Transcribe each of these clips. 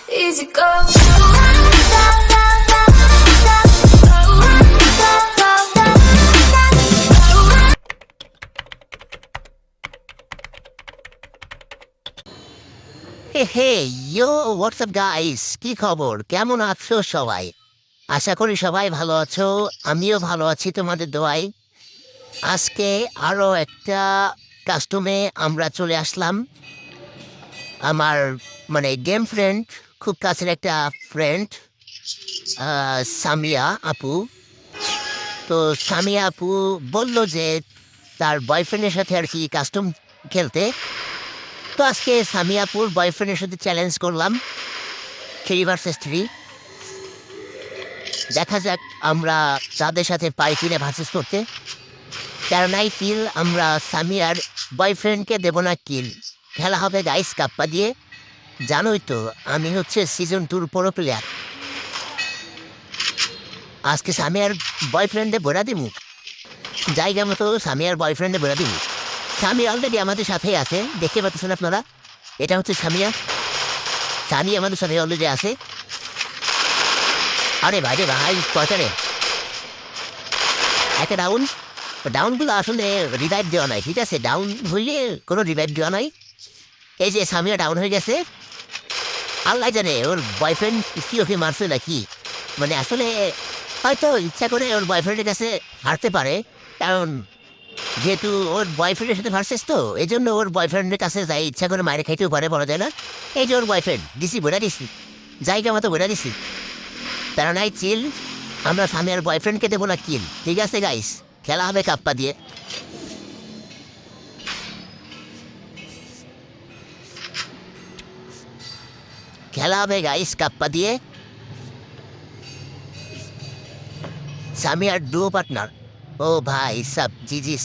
Easy go. হে হে ইয়ো WhatsApp guys, কি খবর? কেমন আছো সবাই? আশা করি সবাই ভালো আছো। আমিও ভালো আছি তোমাদের দোয়ায়। আজকে আরো একটা কাস্টমে আমরা চলে আসলাম। আমার গেম ফ্রেন্ড, খুব কাছের একটা ফ্রেন্ড, সামিয়া আপু। তো সামিয়া আপু বলল যে তার বয়ফ্রেন্ডের সাথে আর কি কাস্টম খেলতে। তো আজকে সামিয়া আপুর বয়ফ্রেন্ডের সাথে চ্যালেঞ্জ করলাম, 3 vs 3। দেখা যাক আমরা তাদের সাথে পাই কিনে ভার্সেস করতে। কারণ আই ফিল আমরা সামিয়ার বয়ফ্রেন্ডকে দেব না কিল। খেলা হবে গাইস কাপ্পা দিয়ে। জানোই তো আমি হচ্ছে সিজন 2 প্রো প্লেয়ার। আজকে সামিয়ার বয়ফ্রেন্ডে বলে দিব, জায়গা মতো সামিয়ার বয়ফ্রেন্ডে বলে দিব। স্বামী অলরেডি আমাদের সাথেই আছে, দেখতে পাচ্ছেন আপনারা। এটা হচ্ছে সামিয়া। স্বামী আমাদের সাথে অলরেডি আছে। আরে ভাই রে ভাই, কয়টা রে? একটা ডাউন। ডাউনগুলো আসলে রিভাইভ দেওয়া নাই, ঠিক আছে? ডাউন হইলে কোনো রিভাইভ দেওয়া নাই। এই যে সামিয়া ডাউন হয়ে গেছে। আল্লাহ জানে ওর বয়ফ্রেন্ড কি ওকে মারছে নাকি। আসলে হয়তো ইচ্ছা করে ওর বয়ফ্রেন্ডের কাছে হারতে পারে। কারণ যেহেতু ওর বয়ফ্রেন্ডের সাথে ভার্সেস, তো এই জন্য ওর বয়ফ্রেন্ডের কাছে যাই ইচ্ছা করে মায়ের খাইতেও পারে, বলা যায় না। এই যে ওর বয়ফ্রেন্ড দিছি, বলে দিছি, জায়গা মতো বলে দিছি। তারা নাই চিল। আমরা সামিয়ার বয়ফ্রেন্ডকে দেবো না কিল, ঠিক আছে গাইস? খেলা হবে কাপ্পা দিয়ে। খেলা হবে গাইস কাপ্পা দিয়ে। সামিয়ার ডুও পার্টনার। ও ভাই সাব, জি জি।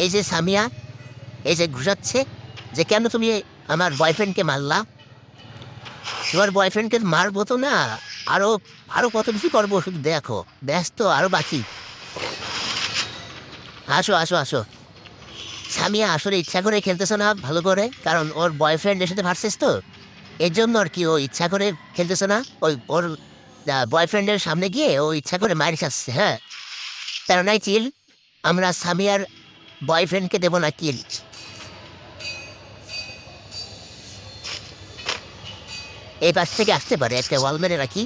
এই যে সামিয়া, এই যে ঘুষাচ্ছে যে কেন তুমি আমার বয়ফ্রেন্ডকে মারলা। তোমার বয়ফ্রেন্ডকে মারবো তো না, আরো আরো কত কিছু করবো, শুধু দেখো। ব্যস্ত আরো বাকি। আসো আসো আসো। সামিয়া আসলে ইচ্ছা করে খেলতেছে না ভালো করে, কারণ ওর বয়ফ্রেন্ডের সাথে ভার্সেস তো। এর জন্য আর কি ও ইচ্ছা করে খেলতেছে না। ওই ওর বয়ফ্রেন্ডের সামনে গিয়ে ও ইচ্ছা করে মাইর খাচ্ছে। হ্যাঁ, তার নাই চিল। আমরা সামিয়ার বয়ফ্রেন্ডকে দেবো না কিল। এই পাশ থেকে আসতে পারে, একটা ওয়াল মেরে রাখি।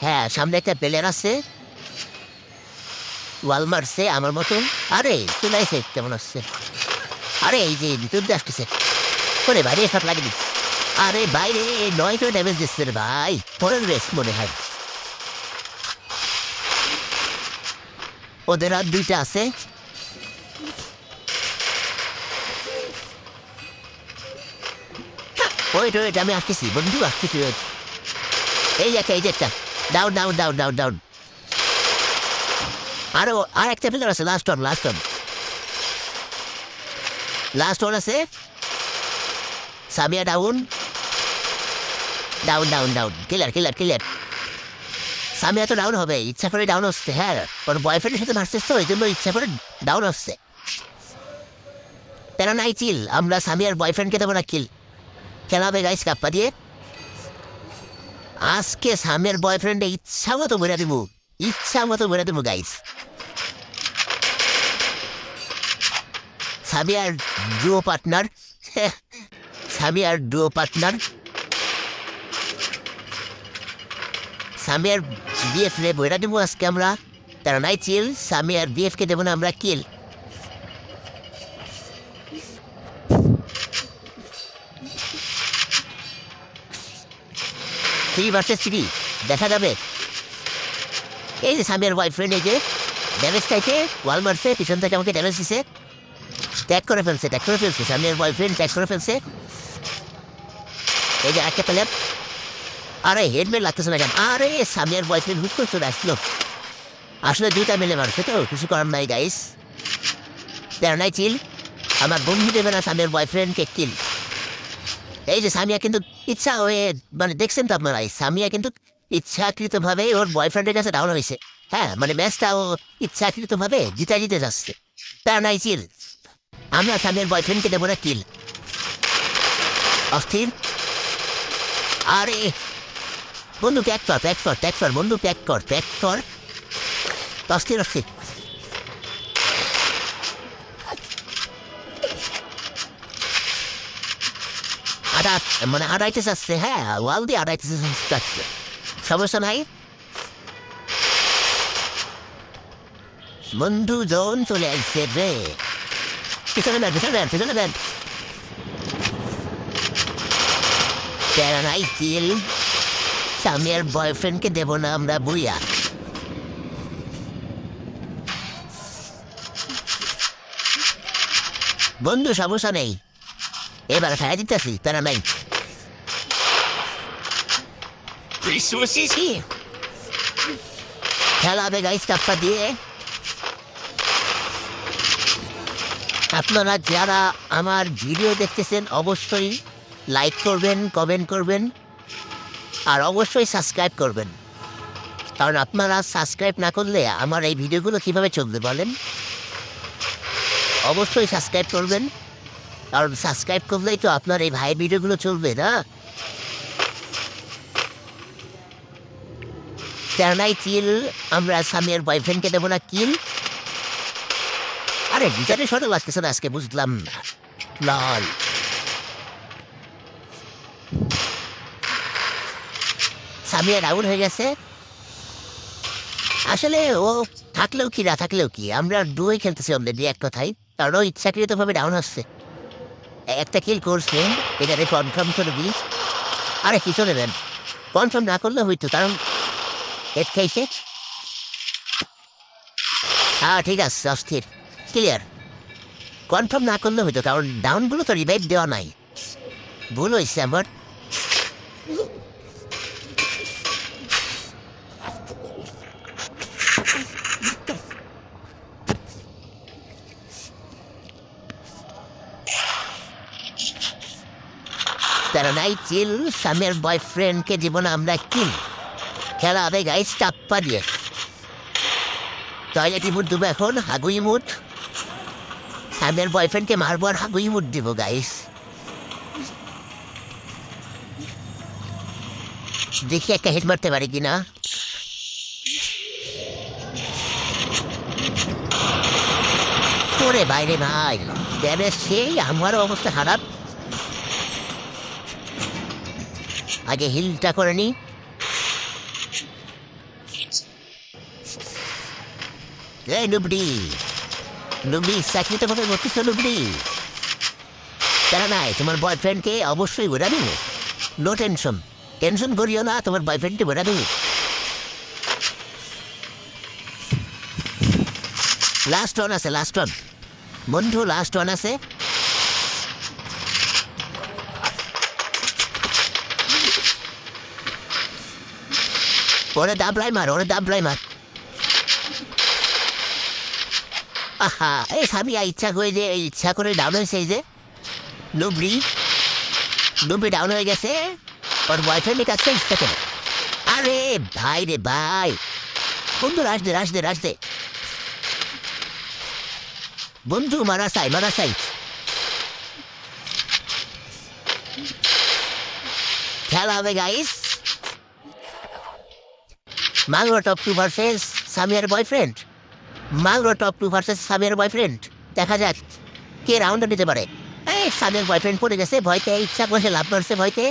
হ্যাঁ, সামনে একটা প্লেয়ার আছে, ওয়াল মারছে আমার মতন। আরে চলে আসে, কেমন আসছে? আরে এই যে ভিতর দিয়ে আসতেছে। করে বাইরে শট লাগে দিস। আরে বাইরে 9টা ড্যামেজ দিচ্ছে রে ভাই। পরের রেস মনে হয়। ওদের আর 2টা আছে। ওয়েট ওয়েট, আমি আসতেছি বন্ধু, আসতেছি ওয়েট। এই যে একটা down down down down down. আর একটা প্লেয়ার আছে, last one last one last one আছে। Samiya down down down down. Killer killer killer. Samiya তো ডাউন হবে, ইচ্ছা করে ডাউন হচ্ছে। হ্যাঁ, ওর বয়ফ্রেন্ডের সাথে মারছিস তো, এই জন্য ইচ্ছা করে ডাউন হচ্ছে। তেনা নাই চিল। আমরা সামিয়ার বয়ফ্রেন্ডকে দেবো না কিল। খেলা হবে গাইস কাপ্পা দিয়ে। আজকে সামিয়ার বয়ফ্রেন্ডে ইচ্ছা মতো বেড়ে দেবো, ইচ্ছা মতো বেড়ে দেবো গাইস। সামিয়ার ডুও পার্টনার। সামিয়ার ডুও পার্টনার। সামিয়ার বিএফ রে বইরা দেবো আজকে আমরা। তারা নাই চিল। সামিয়ার বিএফকে দেবো না আমরা কিল। 3 vs 3 দেখা যাবে। এই যে সামিয়ার বয়ফ্রেন্ড, এই যে ড্যামেজ খাইছে, ওয়াল মারছে, পিছন থেকে আমাকে ড্যামেজ দিছে। ট্যাগ করে ফেলছে সামিয়ার বয়ফ্রেন্ড, ট্যাগ করে ফেলছে। এই যে একটা প্লেয়ার। আরে হেডমেট লাগতেছে না কেন? আরে সামিয়ার বয়ফ্রেন্ড হুট করে চলে আসলো। আসলে 2টা মিলে মারছে, তো কিছু করার নাই গাইস। তারা নাই চিল। আমার বন্ধু দেবে না সামিয়ার বয়ফ্রেন্ডকে কিল। এই যে সামিয়া কিন্তু ইচ্ছা হয়ে, দেখছেন তো আপনারা, সামিয়া কিন্তু ইচ্ছাকৃতভাবে ওর বয়ফ্রেন্ডের কাছে ডাউন হয়েছে। হ্যাঁ, ম্যাচটা ও ইচ্ছাকৃতভাবে জিতে জিতে যাচ্ছে। তা নাই চিল। আমরা সামিয়ার বয়ফ্রেন্ডকে দেবো না কিল। অস্থির। আরে বন্ধু প্যাক কর বন্ধু প্যাক কর। অস্থির। মানে আড়াইতে চাচ্ছে, হ্যাঁ ওয়াল দিয়ে আড়াইতে চাচ্ছে, সমস্যা নাই। বন্ধু জন চলে আসছে রে, পিছনে নেন। প্যারা নাই কিল, সামিয়ার বয়ফ্রেন্ডকে দেব না আমরা বুইয়া। বন্ধু সমস্যা নেই, এবার ফেরা দিতেছি, প্যারা নাই। খেলা হবে গাইস টাপ্পা দিয়ে। আপনারা যারা আমার ভিডিও দেখতেছেন অবশ্যই লাইক করবেন, কমেন্ট করবেন, আর অবশ্যই সাবস্ক্রাইব করবেন। কারণ আপনারা সাবস্ক্রাইব না করলে আমার এই ভিডিওগুলো কিভাবে চলবে বলেন? অবশ্যই সাবস্ক্রাইব করবেন, কারণ সাবস্ক্রাইব করলেই তো আপনার এই ভাইয়ের ভিডিওগুলো চলবে না। তেনাই কিল, আমরা সামিয়ার বয়ফ্রেন্ডকে দেবো না কিল। আরে গিটারে সরে লাগতেছে না আজকে, বুঝলাম না। লল সামিয়া ডাউন হয়ে গেছে। আসলে ও থাকলেও কি না থাকলেও কি, আমরা ডুয়ে খেলতেছি অলরেডি এক কথায়, কারণ ও ইচ্ছাকৃতভাবে ডাউন হচ্ছে। একটা কিল করছে, এটারে কনফার্ম করে দিই। আরে কিছু নেবেন, কনফার্ম না করলে হইতো, কারণ হেড খাইছে। হ্যাঁ ঠিক আছে, অস্থির ক্লিয়ার। কনফার্ম না করলে হইতো, কারণ ডাউনগুলো তো রিভাইভ দেওয়া নাই, ভুল হয়েছে আমার। তারা নাই চিল, সামের বয়ফ্রেন্ডকে দিব না আমরা কিল। খেলা হবে গাইস টাপ্পা দিয়ে। টয়লেট ইমুট দেবো এখন, হাগু ইমুট। সামের বয়ফ্রেন্ডকে মারবো আর হাগু ইমুট দিব গাইস। দেখি একটা হেড মারতে পারি কিনা। ওরে বাইরে ভাই, ড্যামেজ সেই, আমারও অবস্থা খারাপ। আগে হিলটা করে নি। এই লুবড়ি চাকরিতে করতেছ লুবড়ি। তারা নাই, তোমার বয়ফ্রেন্ডকে অবশ্যই ঘোরাবি, নো টেনশন করিও না, তোমার বয়ফ্রেন্ডকে ঘোরাবি। লাস্ট ওয়ান আছে, লাস্ট ওয়ান বন্ধু, লাস্ট ওয়ান আছে। ওরে দাবলাই মার। আহা, এই সামিয়া ইচ্ছা করে ডাউন হয়েছে, এই যে লুবড়ি ডাউন হয়ে গেছে, ওর বয়ফ্রেন্ডের কাছে ইচ্ছা করে। আরে ভাই রে ভাই, বন্ধু রাশ দে বন্ধু, মারা চাই। খেলা হবে গাইস, মাংরো টপ 2 ভার্সেস সামিয়ার বয়ফ্রেন্ড। দেখা যাক কে রাউন্ডে নিতে পারে। এই সামিয়ার বয়ফ্রেন্ড পড়ে গেছে, ভয়তে ইচ্ছা করে লাভ মারছে, ভয়তে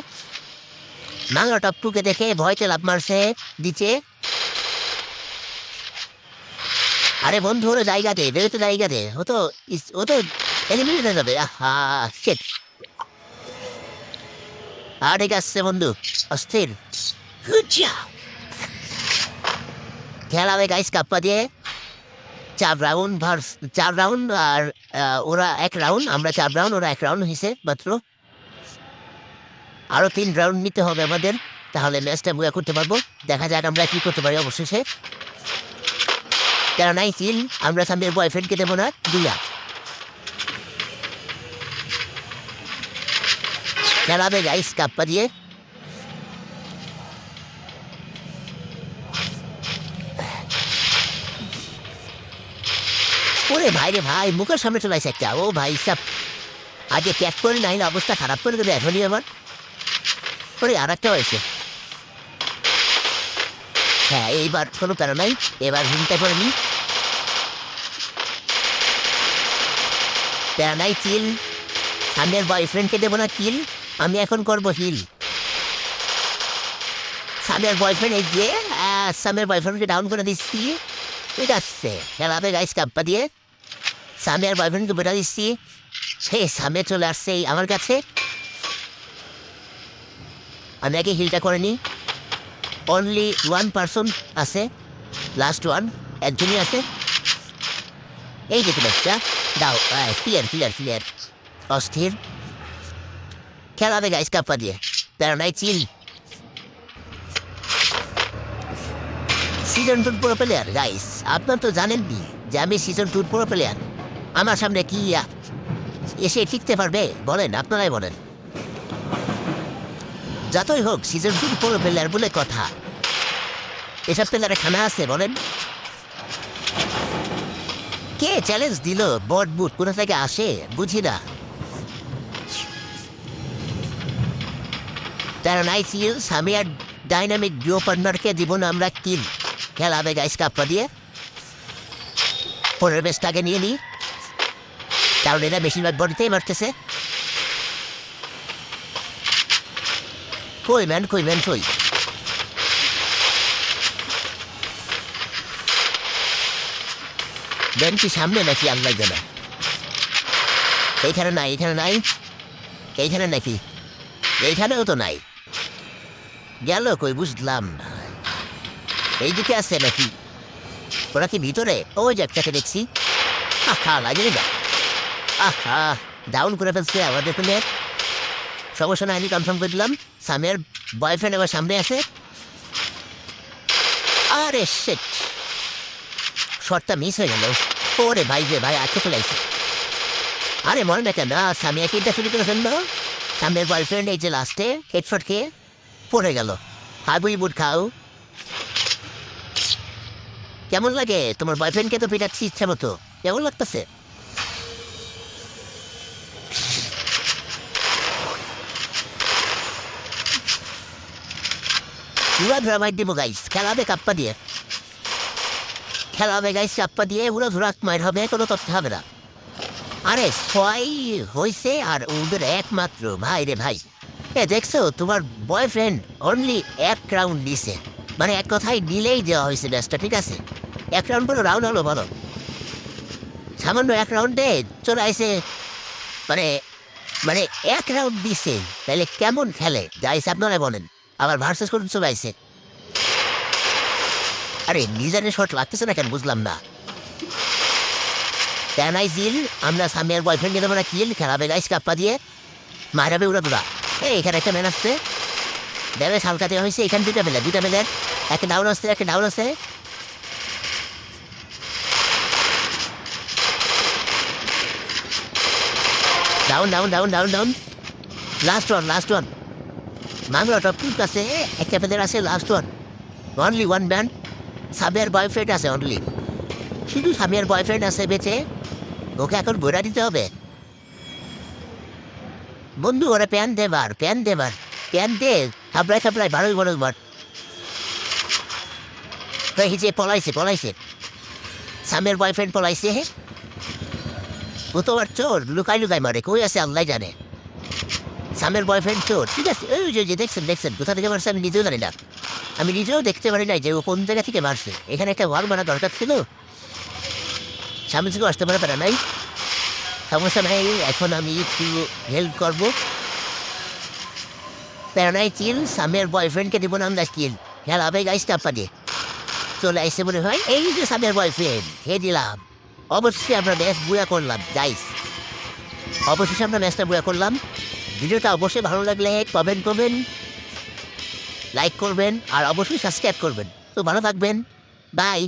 মাংরো টপ 2 কে দেখে ভয়তে লাভ মারছে দিচ্ছে। আরে বন্ধু ওর জায়গাতে ও তো এলিমিনেট হয়ে যাবে। আহা শিট। আর ঠিক আছে বন্ধু, অস্থির। খেলা হবে গাইস কাপ্পা দিয়ে। 4 রাউন্ড, আর ওরা 1 রাউন্ড, আমরা 4 রাউন্ড, ওরা 1 রাউন্ড হয়েছে মাত্র। আরো 3 রাউন্ড নিতে হবে আমাদের, তাহলে ম্যাচটা বুয়া করতে পারবো। দেখা যাক আমরা কি করতে পারি অবশেষে। তারা নাই চিল, আমরা সামনের বয়ফ্রেন্ডকে দেবো না দুইয়া। খেলা হবে গাইস কাপ্পা দিয়ে। ওরে ভাই রে ভাই, মুখের সামনে চলে আসে একটা। ও ভাই সাব, আগে ক্যাচ করে নাইলে অবস্থা খারাপ করে দেবে এখনই আমার। তারপরে আর একটা হয়েছে। হ্যাঁ, এইবার কোনো প্যারা নাই, এবার হিলটা করে নি। প্যারা নাই, চিল। সামনের বয়ফ্রেন্ডকে দেবো না কিল, আমি এখন করবো হিল। সামনের বয়ফ্রেন্ড এই যে সামনের বয়ফ্রেন্ডকে ডাউন করে দিচ্ছি, ঠিক আছে। খেলাবে গাইস কাপ্পা দিয়ে সামনের বয়ফ্রেন্ডকে বেটা দিচ্ছি। সে সামনে চলে আসছে আমার কাছে, আমি আগে হিলটা করে নিই। অনলি ওয়ান পার্সন আছে, লাস্ট ওয়ান, একজনই আছে। এই যে একটা দাও, ক্লিয়ার ক্লিয়ার ক্লিয়ার, অস্থির। খেলাবে গাইস কাপ্পা দিয়ে, তারা নাই চিল। সিজন 2 পুরো প্লেয়ার গাইস, আপনার তো জানেননি যে আমি সিজন 2 পুরো প্লেয়ার। আমার সামনে কি এসে টিকতে পারবে বলেন, আপনারাই বলেন। যতই হোক সিজন 2 পুরো প্লেয়ার বলে কথা, এসব প্লেয়ারে খানা আছে বলেন। কে চ্যালেঞ্জ দিল বট বুট কোথা থেকে আসে বুঝি না। তারা নাই চিল, আমি আর ডাইনামিক ডিও পার্টনারকে দিব না আমরা কিল। খেলাবে গাইস কাপ্পা দিয়ে, পরের বেশটাকে নিয়ে নিই, কারণ এরা বেশিরভাগ বডিতেই মারতেছে। কই ম্যান কই ম্যান কই, ব্যান কি সামনে নাকি আল্লাহ জানে। এইখানে নাই, এইখানে নাই, এইখানে নাকি, এইখানেও তো নাই, গেল কই বুঝলাম না। এইদিকে আছে নাকি, ওরা কি ভিতরে? ওই যে একটাকে দেখছি। আহা লাগে না, আহা ডাউন করে ফেলছে আমাদের প্লেয়ার। সমস্যা নাই, আমি কনফার্ম করে দিলাম। সামের বয়ফ্রেন্ড আমার সামনে আছে। আরে শিট, শটটা মিস হয়ে গেল। ওরে ভাই যে ভাই, আজকে চলে আসছে। আরে মনে না কেন, সামিয়া কিনটা শুরু করে ফেললো। সামনের বয়ফ্রেন্ড এই যে লাস্টে হেডশট খেয়ে পড়ে গেল। হাবুই বুট খাও। কেমন লাগে তোমার বয়ফ্রেন্ডকে তো পিটাচ্ছি ইচ্ছা মতো, কেমন লাগতেছে? পুরা ড্রামাইট দিব গাইস, খেলাবে কাপ্পা দিয়ে, খেলাবে গাইস কাপ্পা দিয়ে, পুরো ধুরাক মাইর হবে, কোনো তথ্য হবে না। আরে ছয় হয়েছে আর ওদের একমাত্র ভাই রে ভাই। দেখছো তোমার বয়ফ্রেন্ড অনলি এক রাউন্ড দিছে, মানে এক কথায় দিলেই দেওয়া হয়েছে ম্যাচটা, ঠিক আছে। এক রাউন্ড বলো, রাউন্ড হলো বলো, সামান্য এক রাউন্ডে চলে আসে, মানে মানে এক রাউন্ড দিছে, তাহলে কেমন খেলে যাইছে আপনারা বলেন। আবার ভার্সেস করতে চলে আসে। আরে নিজের শট লাগতেছে না কেন বুঝলাম না। তেনাই জিল, আমরা সামিয়ার বয়ফ্রেন্ড নিয়ে আমরা কিল, খেলাবে গাইস কাপ্পা দিয়ে, মারাবে উড়া দুরা। এখানে একটা ম্যান আসছে, দেবে সালকাতে হয়েছে। এখানে দুটা প্লেয়ার, একটা ডাউন আসছে, একটা ডাউন আছে। Down down down down down, last one. মামলা টপ টুক আছে, একটা প্লেয়ার আছে, last one. Only one man, সামিয়ার বয়ফ্রেন্ড আছে অনলি, শুধু সামিয়ার বয়ফ্রেন্ড আছে বেঁচে। ওকে এখন বইরা দিতে হবে বন্ধু। ওরা প্যান দেবার প্যান দে, খাবড়ায় বারোই বড় বার। যে পলাইছে সামের বয়ফ্রেন্ড পলাইছে। ও তো আর চোর, লুকাই মারে, কই আছে আল্লাহ জানে। সামের বয়ফ্রেন্ড চোর, ঠিক আছে। ওই যে দেখছেন কোথা থেকে মারছে আমি নিজেও জানি না, আমি নিজেও দেখতে পারি না যে ও কোন জায়গা থেকে মারছে। এখানে একটা ওয়াল মারা দরকার ছিল, সামনে থেকে আসতে পারে নাই, সমস্যা নাই। এখন আমি একটু হেল্প করবো। প্যারানাই চিল, সামের বয়ফ্রেন্ডকে দিব না আমরা কিল। খেলাবে গাইস কাপ্পা দিয়ে, চলে আসছে মনে হয়। এই যে সামের বয়ফ্রেন্ড, হে দিলাম। অবশ্যই আমরা ম্যাচ বুয়া করলাম গাইস, অবশ্যই আমরা ম্যাচটা বুয়া করলাম। ভিডিওটা অবশ্যই ভালো লাগলে কমেন্ট করবেন, লাইক করবেন, আর অবশ্যই সাবস্ক্রাইব করবেন। তো ভালো থাকবেন, বাই।